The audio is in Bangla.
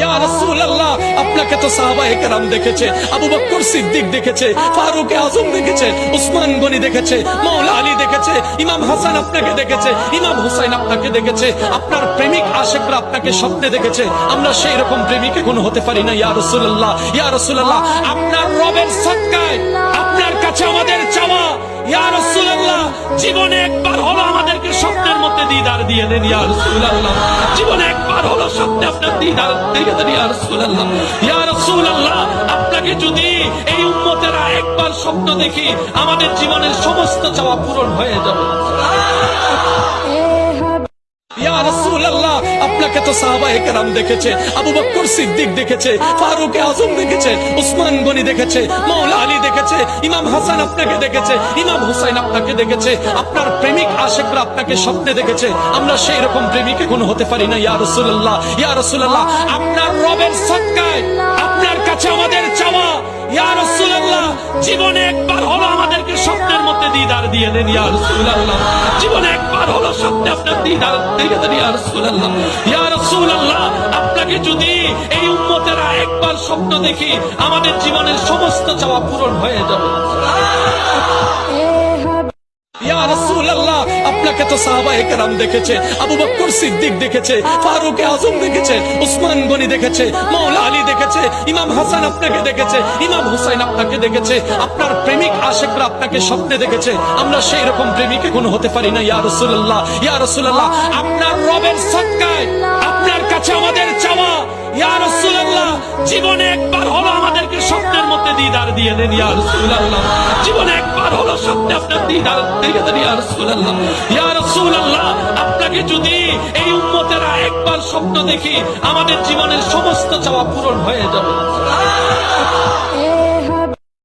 ইয়া রাসূলুল্লাহ, আপনাকে তো সাহাবায়ে কেরাম দেখেছে, আবু বকর সিদ্দিক দেখেছে, ফারুক আযম দেখেছে, উসমান গনি দেখেছে, মাওলা আলী দেখেছে, ইমাম হাসান আপনাকে দেখেছে, ইমাম হুসাইন আপনাকে দেখেছে, আপনার প্রেমিক আশিকরা আপনাকে স্বপ্নে দেখেছে। আমরা সেই রকম প্রেমিক এখন হতে পারি না। ইয়া রাসূলুল্লাহ, ইয়া রাসূলুল্লাহ, আপনার রবের সদকায় আপনার কাছে আমাদের চাওয়া, ইয়া রাসূলুল্লাহ, জীবনে একবার হলো আমাদেরকে স্বপ্নের মধ্যে দিদার দিয়ে দেন। ইয়া রাসূলুল্লাহ, জীবনে একবার হলো স্বপ্নে আপনার দিদার দিয়ে দেন। ইয়া রাসূলুল্লাহ, ইয়া রাসূলুল্লাহ, আপনাকে যদি এই উম্মতেরা একবার স্বপ্ন দেখি, আমাদের জীবনের সমস্ত চাওয়া পূরণ হয়ে যাবে। ইয়া রাসূলুল্লাহ, আপনাকে তো সাহাবায়ে কেরাম দেখেছে, আবু বকর সিদ্দিক দেখেছে, ফারুক আযম দেখেছে, উসমান গনি দেখেছে, মাওলা আলী দেখেছে, ইমাম হাসান আপনাকে দেখেছে, ইমাম হুসাইন আপনাকে দেখেছে, আপনার প্রেমিক আশিকরা আপনাকে স্বপ্নে দেখেছে। আমরা সেই রকম প্রেমিক এখন হতে পারি না। ইয়া রাসূলুল্লাহ, ইয়া রাসূলুল্লাহ, আপনার রবের সদকায় আপনার কাছে আমাদের চাওয়া, ইয়া রাসূলুল্লাহ, জীবনে একবার হলো আমাদেরকে স্বপ্নের মধ্যে দিদার দিয়ে দেন। ইয়া রাসূলুল্লাহ, জীবনে একবার হলো স্বপ্নে আপনার দিদার দিয়ে দেন। ইয়া রাসূলুল্লাহ, ইয়া রাসূলুল্লাহ, আপনাকে যদি এই উম্মতেরা একবার স্বপ্ন দেখি, আমাদের জীবনের সমস্ত চাওয়া পূরণ হয়ে যাবে। ইয়া রাসূলুল্লাহ, আপনাকে তো সাহাবায়ে কেরাম দেখেছে, আবু বকর সিদ্দিক দেখেছে, ফারুক আযম দেখেছে, উসমান গনি দেখেছে, মাওলা আলী দেখেছে, ইমাম হাসান আপনাকে দেখেছে, ইমাম হুসাইন আপনাকে দেখেছে, আপনার প্রেমিক আশিকরা আপনাকে স্বপ্নে দেখেছে। আমরা সেই রকম প্রেমিক এখন হতে পারি না। ইয়া রাসূলুল্লাহ, ইয়া রাসূলুল্লাহ, আপনার রবের সদকায় আপনার কাছে আমাদের চাওয়া, ইয়া রাসূলুল্লাহ, জীবনে একবার হলো আমাদেরকে স্বপ্নের মধ্যে দিদার দিয়ে দেন। ইয়া রাসূলুল্লাহ, জীবনে একবার হলো স্বপ্নে আপনার দিদার দিয়ে দেন। ইয়া রাসূলুল্লাহ, ইয়া রাসূলুল্লাহ, আপনাকে যদি এই উম্মতেরা একবার স্বপ্ন দেখি, আমাদের জীবনের সমস্ত চাওয়া পূরণ হয়ে যাবে।